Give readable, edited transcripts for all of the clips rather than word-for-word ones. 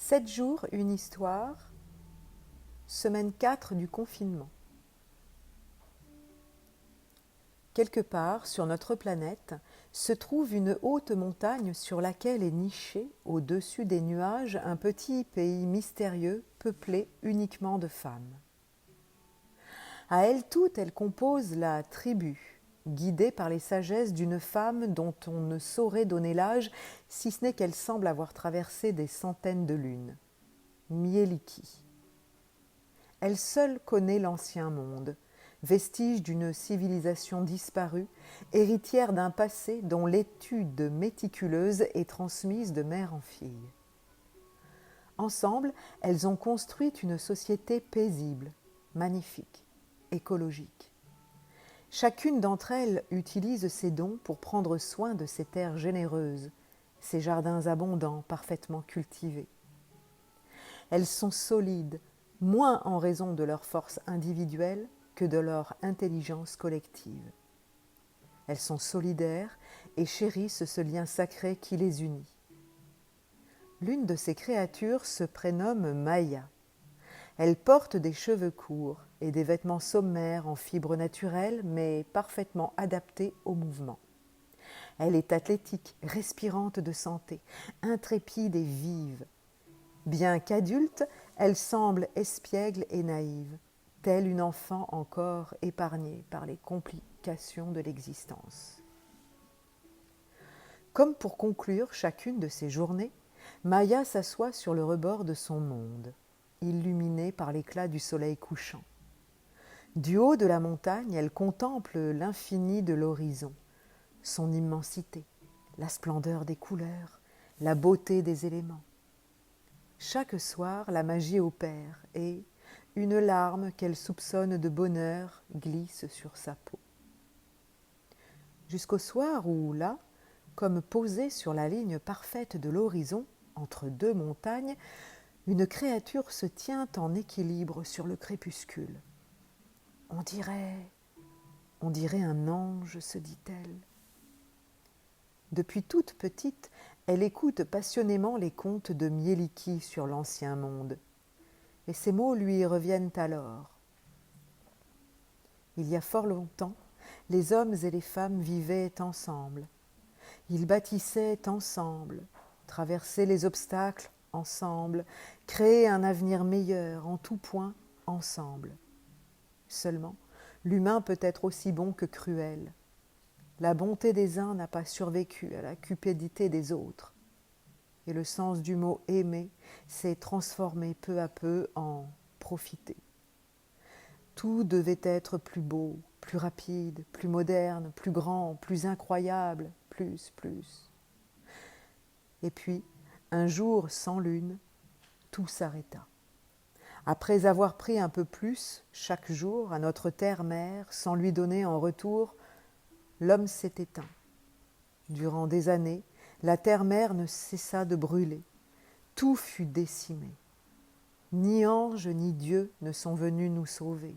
7 jours, une histoire, semaine 4 du confinement. Quelque part sur notre planète se trouve une haute montagne sur laquelle est niché, au-dessus des nuages, un petit pays mystérieux peuplé uniquement de femmes. À elles toutes, elles composent la tribu, guidée par les sagesses d'une femme dont on ne saurait donner l'âge, si ce n'est qu'elle semble avoir traversé des centaines de lunes. Mieliki. Elle seule connaît l'ancien monde, vestige d'une civilisation disparue, héritière d'un passé dont l'étude méticuleuse est transmise de mère en fille. Ensemble, elles ont construit une société paisible, magnifique, écologique. Chacune d'entre elles utilise ses dons pour prendre soin de ces terres généreuses, ces jardins abondants, parfaitement cultivés. Elles sont solides, moins en raison de leur force individuelle que de leur intelligence collective. Elles sont solidaires et chérissent ce lien sacré qui les unit. L'une de ces créatures se prénomme Maya. Elle porte des cheveux courts et des vêtements sommaires en fibres naturelles mais parfaitement adaptés au mouvement. Elle est athlétique, respirante de santé, intrépide et vive. Bien qu'adulte, elle semble espiègle et naïve, telle une enfant encore épargnée par les complications de l'existence. Comme pour conclure chacune de ces journées, Maya s'assoit sur le rebord de son monde, illuminée par l'éclat du soleil couchant. Du haut de la montagne, elle contemple l'infini de l'horizon, son immensité, la splendeur des couleurs, la beauté des éléments. Chaque soir, la magie opère et une larme qu'elle soupçonne de bonheur glisse sur sa peau. Jusqu'au soir où, là, comme posée sur la ligne parfaite de l'horizon, entre deux montagnes, une créature se tient en équilibre sur le crépuscule. On dirait un ange, se dit-elle. Depuis toute petite, elle écoute passionnément les contes de Mieliki sur l'ancien monde. Et ces mots lui reviennent alors. Il y a fort longtemps, les hommes et les femmes vivaient ensemble. Ils bâtissaient ensemble, traversaient les obstacles ensemble, créaient un avenir meilleur en tout point ensemble. Seulement, l'humain peut être aussi bon que cruel. La bonté des uns n'a pas survécu à la cupidité des autres. Et le sens du mot « aimer » s'est transformé peu à peu en « profiter ». Tout devait être plus beau, plus rapide, plus moderne, plus grand, plus incroyable, plus. Et puis, un jour sans lune, tout s'arrêta. Après avoir pris un peu plus, chaque jour, à notre terre-mère, sans lui donner en retour, l'homme s'est éteint. Durant des années, la terre-mère ne cessa de brûler. Tout fut décimé. Ni ange ni Dieu ne sont venus nous sauver.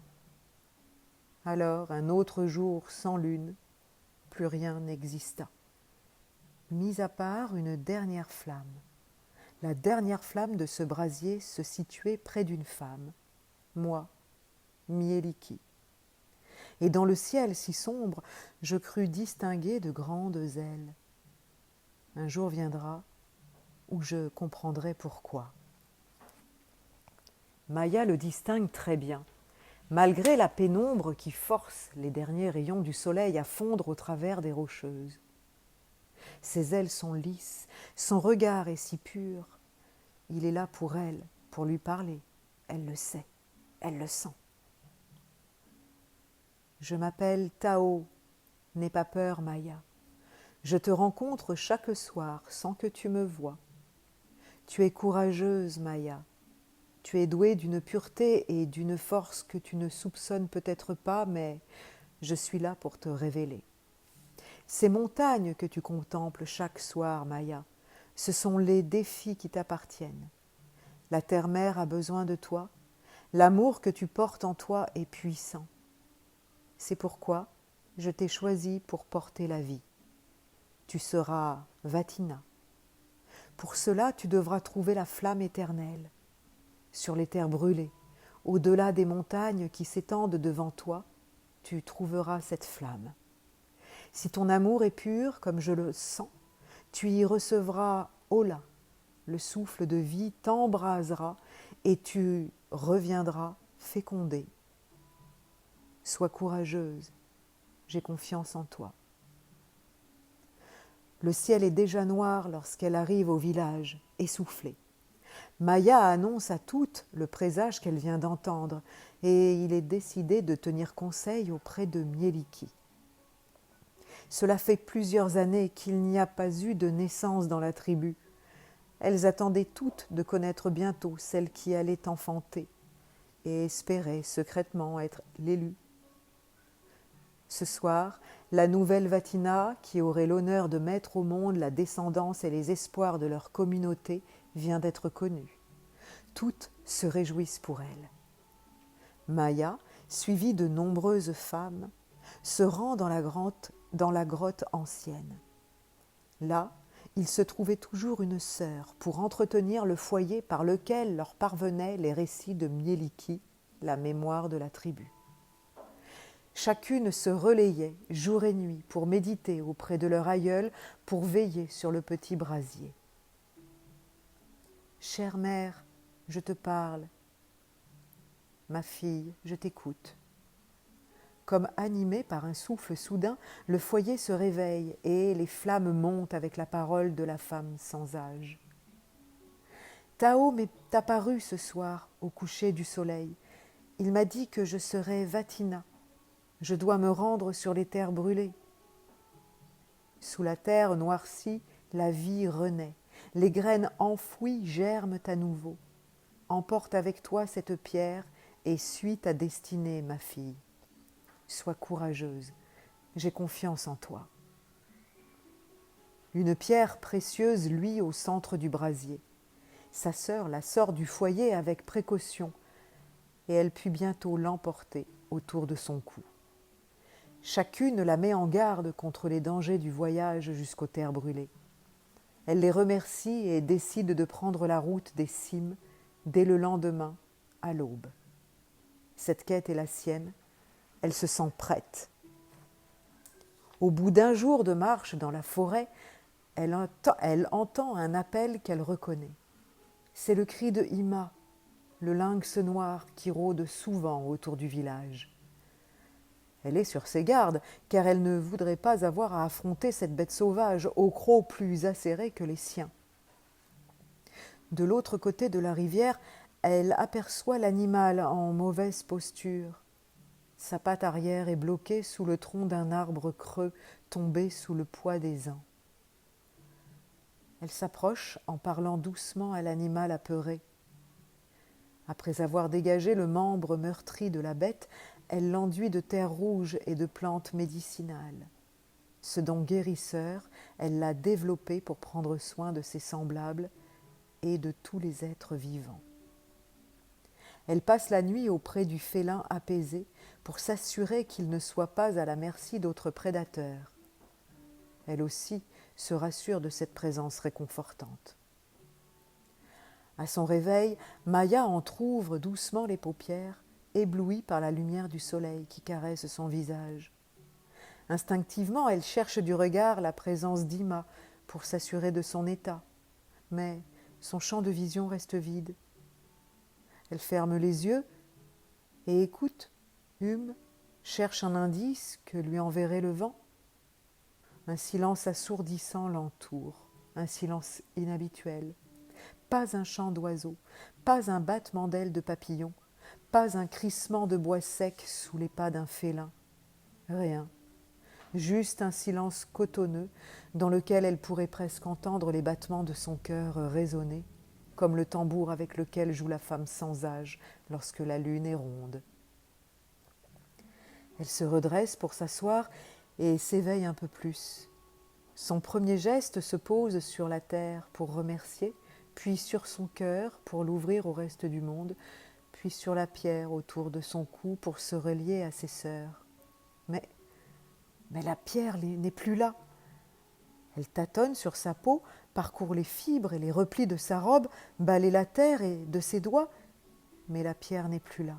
Alors, un autre jour sans lune, plus rien n'exista. Mis à part une dernière flamme. La dernière flamme de ce brasier se situait près d'une femme, moi, Mieliki. Et dans le ciel si sombre, je crus distinguer de grandes ailes. Un jour viendra où je comprendrai pourquoi. Maya le distingue très bien, malgré la pénombre qui force les derniers rayons du soleil à fondre au travers des rocheuses. Ses ailes sont lisses, son regard est si pur. Il est là pour elle, pour lui parler. Elle le sait, elle le sent. Je m'appelle Tao, n'aie pas peur, Maya. Je te rencontre chaque soir sans que tu me voies. Tu es courageuse, Maya. Tu es douée d'une pureté et d'une force que tu ne soupçonnes peut-être pas, mais je suis là pour te révéler. Ces montagnes que tu contemples chaque soir, Maya, ce sont les défis qui t'appartiennent. La terre-mère a besoin de toi. L'amour que tu portes en toi est puissant. C'est pourquoi je t'ai choisi pour porter la vie. Tu seras Vatina. Pour cela, tu devras trouver la flamme éternelle. Sur les terres brûlées, au-delà des montagnes qui s'étendent devant toi, tu trouveras cette flamme. Si ton amour est pur, comme je le sens, tu y recevras Ola, le souffle de vie t'embrasera et tu reviendras fécondée. Sois courageuse, j'ai confiance en toi. Le ciel est déjà noir lorsqu'elle arrive au village, essoufflée. Maya annonce à toutes le présage qu'elle vient d'entendre et il est décidé de tenir conseil auprès de Mieliki. Cela fait plusieurs années qu'il n'y a pas eu de naissance dans la tribu. Elles attendaient toutes de connaître bientôt celle qui allait enfanter et espéraient secrètement être l'élue. Ce soir, la nouvelle Vatina, qui aurait l'honneur de mettre au monde la descendance et les espoirs de leur communauté, vient d'être connue. Toutes se réjouissent pour elle. Maya, suivie de nombreuses femmes, se rend dans la grotte ancienne. Là, il se trouvait toujours une sœur pour entretenir le foyer par lequel leur parvenaient les récits de Mieliki, la mémoire de la tribu. Chacune se relayait jour et nuit pour méditer auprès de leur aïeul, pour veiller sur le petit brasier. « Chère mère, je te parle. Ma fille, je t'écoute. » Comme animé par un souffle soudain, le foyer se réveille et les flammes montent avec la parole de la femme sans âge. Tao m'est apparu ce soir au coucher du soleil. Il m'a dit que je serais Vatina. Je dois me rendre sur les terres brûlées. Sous la terre noircie, la vie renaît. Les graines enfouies germent à nouveau. Emporte avec toi cette pierre et suis ta destinée, ma fille. Sois courageuse, j'ai confiance en toi. Une pierre précieuse luit au centre du brasier. Sa sœur la sort du foyer avec précaution et elle put bientôt l'emporter autour de son cou. Chacune la met en garde contre les dangers du voyage jusqu'aux terres brûlées. Elle les remercie et décide de prendre la route des cimes dès le lendemain, à l'aube. Cette quête est la sienne, elle se sent prête. Au bout d'un jour de marche dans la forêt, elle entend un appel qu'elle reconnaît. C'est le cri de Ima, le lynx noir qui rôde souvent autour du village. Elle est sur ses gardes, car elle ne voudrait pas avoir à affronter cette bête sauvage, au croc plus acéré que les siens. De l'autre côté de la rivière, elle aperçoit l'animal en mauvaise posture. Sa patte arrière est bloquée sous le tronc d'un arbre creux, tombé sous le poids des ans. Elle s'approche en parlant doucement à l'animal apeuré. Après avoir dégagé le membre meurtri de la bête, elle l'enduit de terre rouge et de plantes médicinales. Ce don guérisseur, elle l'a développé pour prendre soin de ses semblables et de tous les êtres vivants. Elle passe la nuit auprès du félin apaisé pour s'assurer qu'il ne soit pas à la merci d'autres prédateurs. Elle aussi se rassure de cette présence réconfortante. À son réveil, Maya entr'ouvre doucement les paupières, éblouie par la lumière du soleil qui caresse son visage. Instinctivement, elle cherche du regard la présence d'Ima pour s'assurer de son état, mais son champ de vision reste vide. Elle ferme les yeux et écoute, hume, cherche un indice que lui enverrait le vent. Un silence assourdissant l'entoure, un silence inhabituel. Pas un chant d'oiseau, pas un battement d'ailes de papillon, pas un crissement de bois sec sous les pas d'un félin. Rien. Juste un silence cotonneux dans lequel elle pourrait presque entendre les battements de son cœur résonner, comme le tambour avec lequel joue la femme sans âge lorsque la lune est ronde. Elle se redresse pour s'asseoir et s'éveille un peu plus. Son premier geste se pose sur la terre pour remercier, puis sur son cœur pour l'ouvrir au reste du monde, puis sur la pierre autour de son cou pour se relier à ses sœurs. Mais la pierre n'est plus là. Elle tâtonne sur sa peau, parcourt les fibres et les replis de sa robe, balaie la terre et de ses doigts, mais la pierre n'est plus là.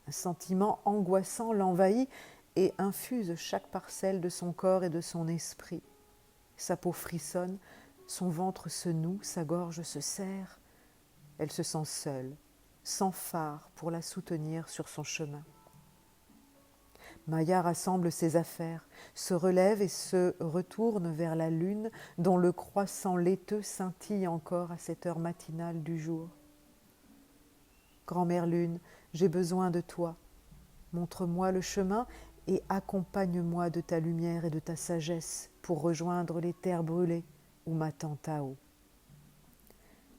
Un sentiment angoissant l'envahit et infuse chaque parcelle de son corps et de son esprit. Sa peau frissonne, son ventre se noue, sa gorge se serre. Elle se sent seule, sans phare pour la soutenir sur son chemin. Maya rassemble ses affaires, se relève et se retourne vers la lune dont le croissant laiteux scintille encore à cette heure matinale du jour. Grand-mère lune, j'ai besoin de toi. Montre-moi le chemin et accompagne-moi de ta lumière et de ta sagesse pour rejoindre les terres brûlées où m'attend Tao.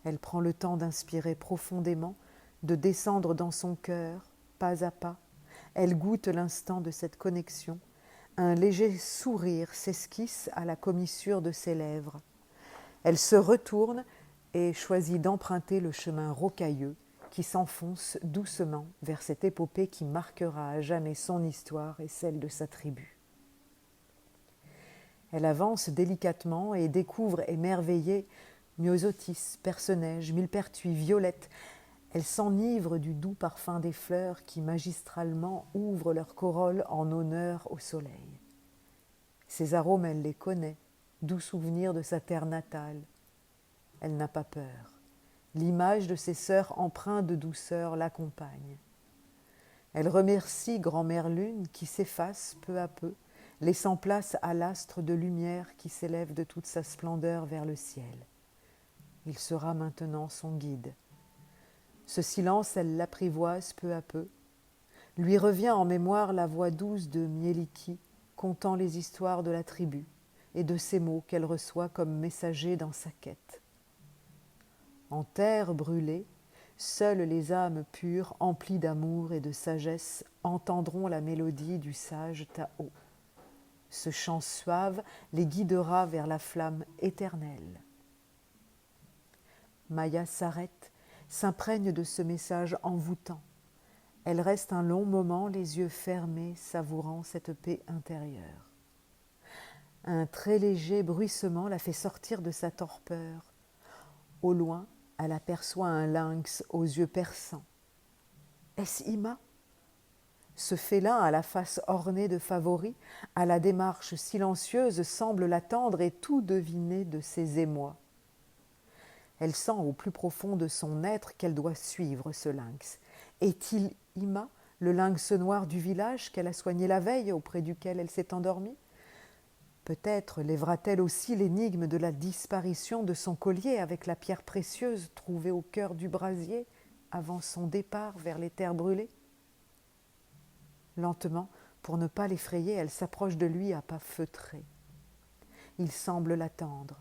Elle prend le temps d'inspirer profondément, de descendre dans son cœur, pas à pas. Elle goûte l'instant de cette connexion. Un léger sourire s'esquisse à la commissure de ses lèvres. Elle se retourne et choisit d'emprunter le chemin rocailleux qui s'enfonce doucement vers cette épopée qui marquera à jamais son histoire et celle de sa tribu. Elle avance délicatement et découvre émerveillée Myosotis, Perce-Neige, Millepertuis, Violette. Elle s'enivre du doux parfum des fleurs qui magistralement ouvrent leur corolle en honneur au soleil. Ces arômes, elle les connaît, doux souvenirs de sa terre natale. Elle n'a pas peur. L'image de ses sœurs empreintes de douceur l'accompagne. Elle remercie Grand-mère Lune qui s'efface peu à peu, laissant place à l'astre de lumière qui s'élève de toute sa splendeur vers le ciel. Il sera maintenant son guide. Ce silence, elle l'apprivoise peu à peu. Lui revient en mémoire la voix douce de Mieliki, contant les histoires de la tribu et de ces mots qu'elle reçoit comme messagers dans sa quête. En terre brûlée, seules les âmes pures, emplies d'amour et de sagesse, entendront la mélodie du sage Tao. Ce chant suave les guidera vers la flamme éternelle. Maya s'arrête, s'imprègne de ce message envoûtant. Elle reste un long moment, les yeux fermés, savourant cette paix intérieure. Un très léger bruissement la fait sortir de sa torpeur. Au loin, elle aperçoit un lynx aux yeux perçants. Est-ce Ima ? Ce félin à la face ornée de favoris, à la démarche silencieuse, semble l'attendre et tout deviner de ses émois. Elle sent au plus profond de son être qu'elle doit suivre ce lynx. Est-il Ima, le lynx noir du village qu'elle a soigné la veille, auprès duquel elle s'est endormie ? Peut-être lèvera-t-elle aussi l'énigme de la disparition de son collier avec la pierre précieuse trouvée au cœur du brasier avant son départ vers les terres brûlées ? Lentement, pour ne pas l'effrayer, elle s'approche de lui à pas feutrés. Il semble l'attendre.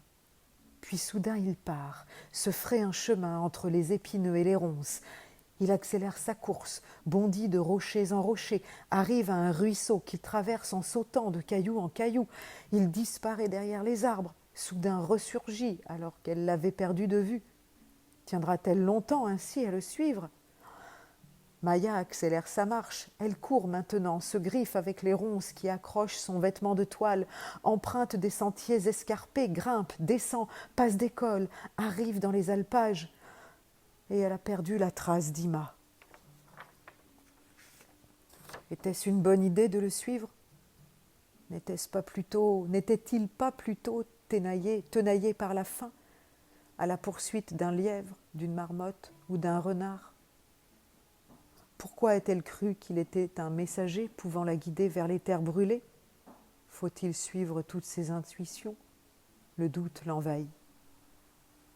Puis soudain il part, se fraye un chemin entre les épineux et les ronces. Il accélère sa course, bondit de rochers en rochers, arrive à un ruisseau qu'il traverse en sautant de caillou en caillou. Il disparaît derrière les arbres, soudain ressurgit alors qu'elle l'avait perdu de vue. Tiendra-t-elle longtemps ainsi à le suivre ? Maya accélère sa marche. Elle court maintenant, se griffe avec les ronces qui accrochent son vêtement de toile, emprunte des sentiers escarpés, grimpe, descend, passe des cols, arrive dans les alpages. Et elle a perdu la trace d'Ima. Était-ce une bonne idée de le suivre ? N'était-il pas plutôt tenaillé par la faim, à la poursuite d'un lièvre, d'une marmotte ou d'un renard ? Pourquoi a-t-elle cru qu'il était un messager pouvant la guider vers les terres brûlées ? Faut-il suivre toutes ses intuitions ? Le doute l'envahit.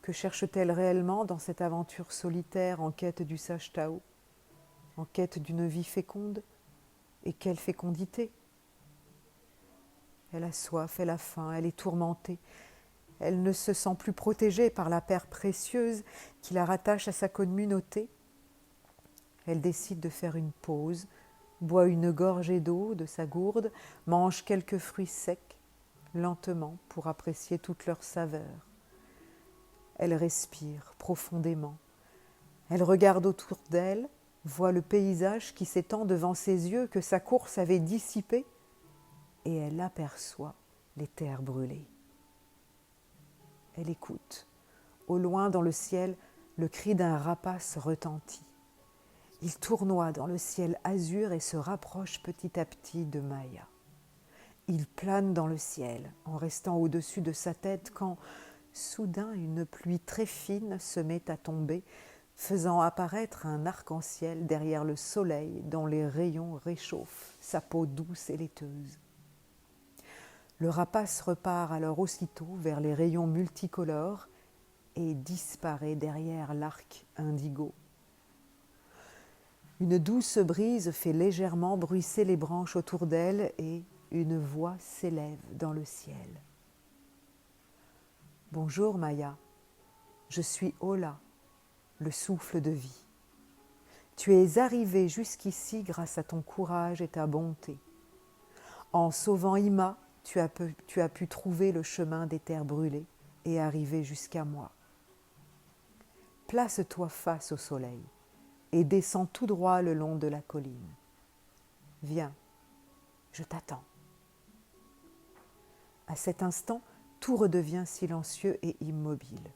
Que cherche-t-elle réellement dans cette aventure solitaire en quête du sage Tao ? En quête d'une vie féconde ? Et quelle fécondité ? Elle a soif, elle a faim, elle est tourmentée. Elle ne se sent plus protégée par la paire précieuse qui la rattache à sa communauté. Elle décide de faire une pause, boit une gorgée d'eau de sa gourde, mange quelques fruits secs, lentement pour apprécier toute leur saveur. Elle respire profondément. Elle regarde autour d'elle, voit le paysage qui s'étend devant ses yeux que sa course avait dissipé, et elle aperçoit les terres brûlées. Elle écoute. Au loin dans le ciel, le cri d'un rapace retentit. Il tournoie dans le ciel azur et se rapproche petit à petit de Maya. Il plane dans le ciel en restant au-dessus de sa tête quand, soudain, une pluie très fine se met à tomber, faisant apparaître un arc-en-ciel derrière le soleil dont les rayons réchauffent sa peau douce et laiteuse. Le rapace repart alors aussitôt vers les rayons multicolores et disparaît derrière l'arc indigo. Une douce brise fait légèrement bruisser les branches autour d'elle et une voix s'élève dans le ciel. « Bonjour Maya, je suis Ola, le souffle de vie. Tu es arrivée jusqu'ici grâce à ton courage et ta bonté. En sauvant Ima, tu as pu trouver le chemin des terres brûlées et arriver jusqu'à moi. Place-toi face au soleil et descends tout droit le long de la colline. Viens, je t'attends. » À cet instant, tout redevient silencieux et immobile.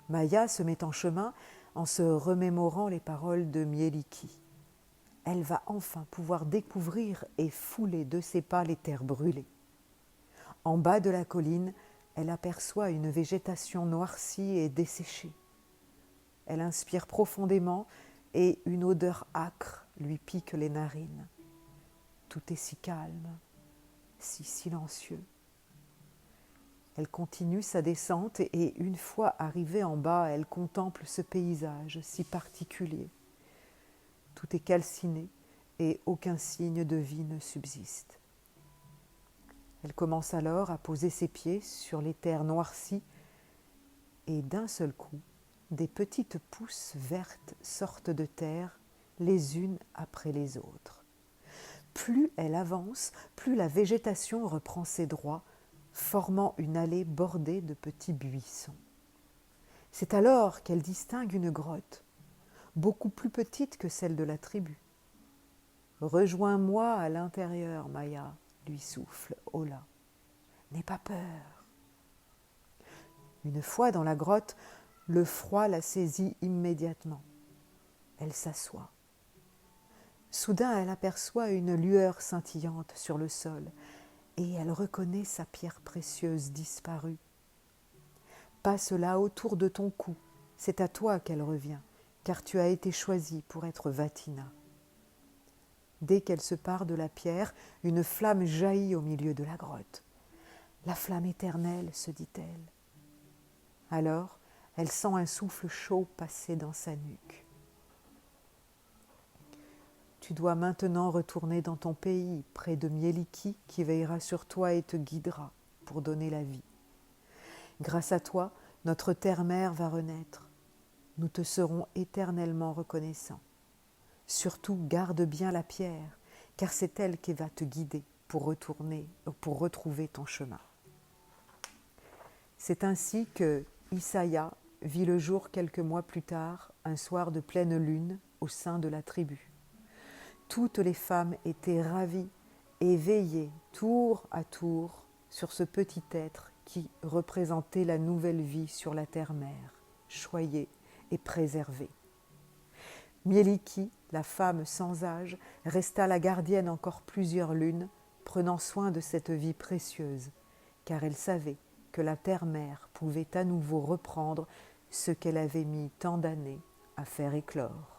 Maya se met en chemin en se remémorant les paroles de Mieliki. Elle va enfin pouvoir découvrir et fouler de ses pas les terres brûlées. En bas de la colline, elle aperçoit une végétation noircie et desséchée. Elle inspire profondément et une odeur âcre lui pique les narines. Tout est si calme, si silencieux. Elle continue sa descente et une fois arrivée en bas, elle contemple ce paysage si particulier. Tout est calciné et aucun signe de vie ne subsiste. Elle commence alors à poser ses pieds sur les terres noircies et d'un seul coup, des petites pousses vertes sortent de terre les unes après les autres. Plus elle avance, plus la végétation reprend ses droits, formant une allée bordée de petits buissons. C'est alors qu'elle distingue une grotte, beaucoup plus petite que celle de la tribu. « Rejoins-moi à l'intérieur, Maya », lui souffle Ola. « N'aie pas peur. » Une fois dans la grotte, le froid la saisit immédiatement. Elle s'assoit. Soudain, elle aperçoit une lueur scintillante sur le sol et elle reconnaît sa pierre précieuse disparue. Passe-la autour de ton cou, c'est à toi qu'elle revient, car tu as été choisie pour être Vatina. Dès qu'elle se part de la pierre, une flamme jaillit au milieu de la grotte. La flamme éternelle, se dit-elle. Alors, elle sent un souffle chaud passer dans sa nuque. Tu dois maintenant retourner dans ton pays, près de Mieliki, qui veillera sur toi et te guidera pour donner la vie. Grâce à toi, notre terre-mère va renaître. Nous te serons éternellement reconnaissants. Surtout, garde bien la pierre, car c'est elle qui va te guider pour retrouver ton chemin. C'est ainsi que Isaya vit le jour quelques mois plus tard, un soir de pleine lune, au sein de la tribu. Toutes les femmes étaient ravies et veillaient tour à tour sur ce petit être qui représentait la nouvelle vie sur la terre-mère, choyée et préservée. Mieliki, la femme sans âge, resta la gardienne encore plusieurs lunes, prenant soin de cette vie précieuse, car elle savait que la terre-mère pouvait à nouveau reprendre ce qu'elle avait mis tant d'années à faire éclore.